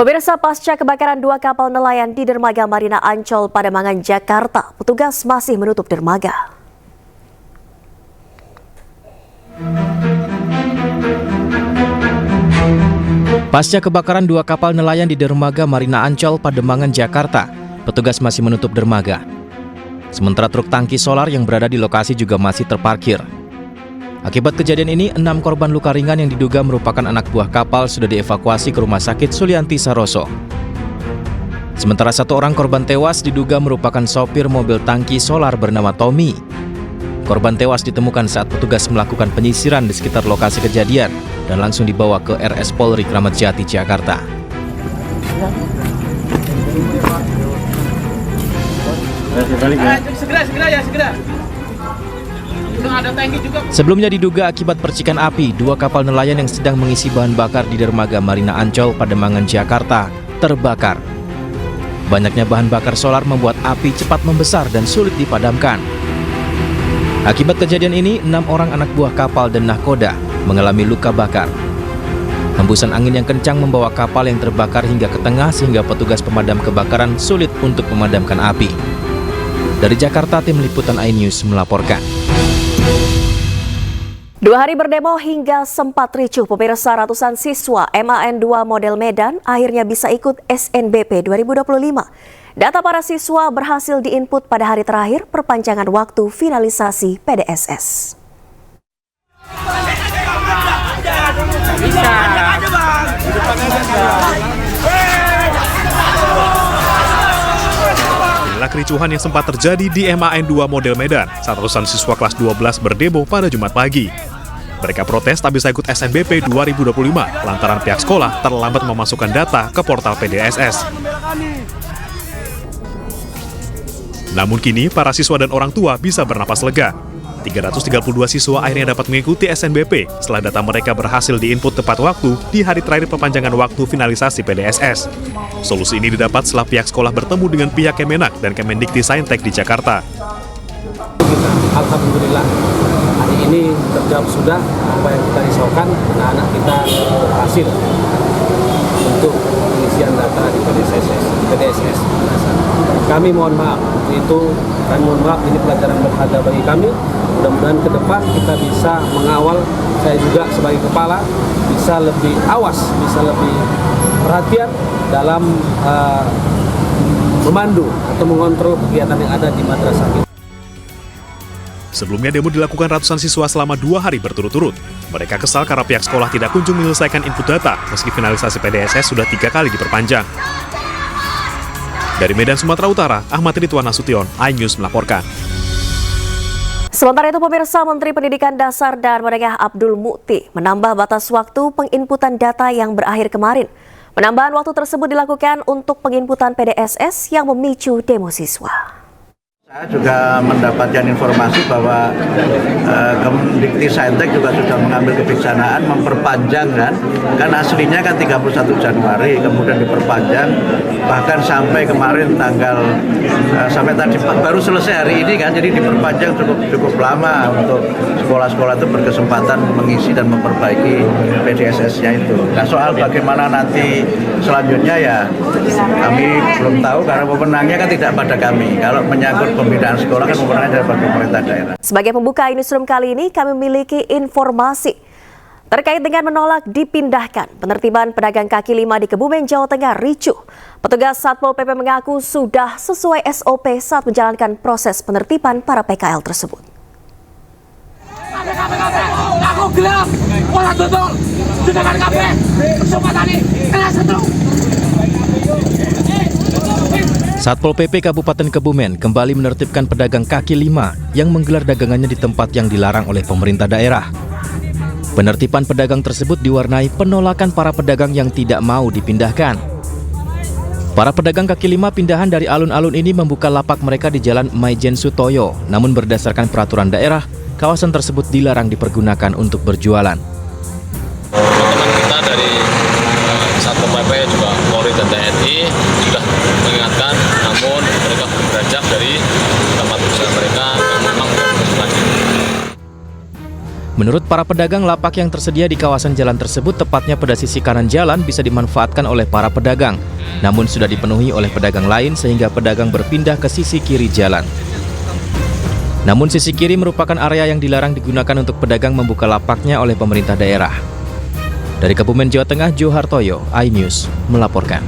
Pemirsa, pasca kebakaran dua kapal nelayan di dermaga Marina Ancol, Pademangan, Jakarta, petugas masih menutup dermaga. Pasca kebakaran dua kapal nelayan di dermaga Marina Ancol, Pademangan, Jakarta, petugas masih menutup dermaga. Sementara truk tangki solar yang berada di lokasi juga masih terparkir. Akibat kejadian ini, 6 korban luka ringan yang diduga merupakan anak buah kapal sudah dievakuasi ke Rumah Sakit Sulianti Saroso. Sementara 1 orang korban tewas diduga merupakan sopir mobil tangki solar bernama Tommy. Korban tewas ditemukan saat petugas melakukan penyisiran di sekitar lokasi kejadian dan langsung dibawa ke RS Polri Kramat Jati, Jakarta. Segera. Sebelumnya diduga akibat percikan api, 2 kapal nelayan yang sedang mengisi bahan bakar di dermaga Marina Ancol, Pademangan, Jakarta terbakar. Banyaknya bahan bakar solar membuat api cepat membesar dan sulit dipadamkan. Akibat kejadian ini, 6 orang anak buah kapal dan nahkoda mengalami luka bakar. Hembusan angin yang kencang membawa kapal yang terbakar hingga ke tengah sehingga petugas pemadam kebakaran sulit untuk memadamkan api. Dari Jakarta, tim liputan iNews melaporkan. 2 hari berdemo hingga sempat ricuh, pemirsa. Ratusan siswa MAN 2 model Medan akhirnya bisa ikut SNBP 2025. Data para siswa berhasil diinput pada hari terakhir perpanjangan waktu finalisasi PDSS. Inilah kericuhan yang sempat terjadi di MAN 2 model Medan saat ratusan siswa kelas 12 berdemo pada Jumat pagi. Mereka protes tak bisa ikut SNBP 2025 lantaran pihak sekolah terlambat memasukkan data ke portal PDSS. Namun kini para siswa dan orang tua bisa bernapas lega. 332 siswa akhirnya dapat mengikuti SNBP setelah data mereka berhasil diinput tepat waktu di hari terakhir perpanjangan waktu finalisasi PDSS. Solusi ini didapat setelah pihak sekolah bertemu dengan pihak Kemenak dan Kemendikti-Saintek di Jakarta. Alhamdulillah, hari ini terjawab sudah apa yang kita risaukan. Anak-anak kita berhasil untuk pengisian data di PDSS. Kami mohon maaf, ini pelajaran berharga bagi kami. Mudah-mudahan ke depan kita bisa mengawal, saya juga sebagai kepala bisa lebih awas, bisa lebih perhatian dalam memandu atau mengontrol kegiatan yang ada di madrasah ini. Sebelumnya demo dilakukan ratusan siswa selama 2 hari berturut-turut. Mereka kesal karena pihak sekolah tidak kunjung menyelesaikan input data meski finalisasi PDSS sudah 3 kali diperpanjang. Dari Medan, Sumatera Utara, Ahmad Ridwan Nasution, iNews melaporkan. Sementara itu, pemirsa, Menteri Pendidikan Dasar dan Menengah Abdul Mukti menambah batas waktu penginputan data yang berakhir kemarin. Penambahan waktu tersebut dilakukan untuk penginputan PDSS yang memicu demo siswa. Saya juga mendapatkan informasi bahwa Kemendikti-Saintek juga sudah mengambil kebijaksanaan memperpanjang kan aslinya kan 31 Januari kemudian diperpanjang bahkan sampai kemarin sampai tadi baru selesai hari ini kan, jadi diperpanjang cukup lama untuk sekolah-sekolah itu berkesempatan mengisi dan memperbaiki PDSS-nya itu. Nah, soal bagaimana nanti selanjutnya ya kami belum tahu karena pemenangnya kan tidak pada kami. Kalau menyangkut pembinaan sekolah kan pemenangnya dari pemerintah daerah. Sebagai pembuka newsroom kali ini, kami memiliki informasi terkait dengan menolak dipindahkan penertiban pedagang kaki lima di Kebumen, Jawa Tengah ricuh. Petugas Satpol PP mengaku sudah sesuai SOP saat menjalankan proses penertiban para PKL tersebut. Aku gelap, orang tutul, sedangkan kabeh, kesempatan ini, kelas satu. Satpol PP Kabupaten Kebumen kembali menertibkan pedagang kaki lima yang menggelar dagangannya di tempat yang dilarang oleh pemerintah daerah. Penertiban pedagang tersebut diwarnai penolakan para pedagang yang tidak mau dipindahkan. Para pedagang kaki lima pindahan dari alun-alun ini membuka lapak mereka di Jalan Maijen Sutoyo, namun berdasarkan peraturan daerah, kawasan tersebut dilarang dipergunakan untuk berjualan. Teman-teman kita dari Satpol PP juga Polri dan TNI sudah mengingatkan, namun mereka beranjak dari tempat usaha mereka yang memang berkesukaan. Menurut para pedagang, lapak yang tersedia di kawasan jalan tersebut tepatnya pada sisi kanan jalan bisa dimanfaatkan oleh para pedagang. Namun sudah dipenuhi oleh pedagang lain sehingga pedagang berpindah ke sisi kiri jalan. Namun sisi kiri merupakan area yang dilarang digunakan untuk pedagang membuka lapaknya oleh pemerintah daerah. Dari Kebumen, Jawa Tengah, Jo Hartoyo, iNews melaporkan.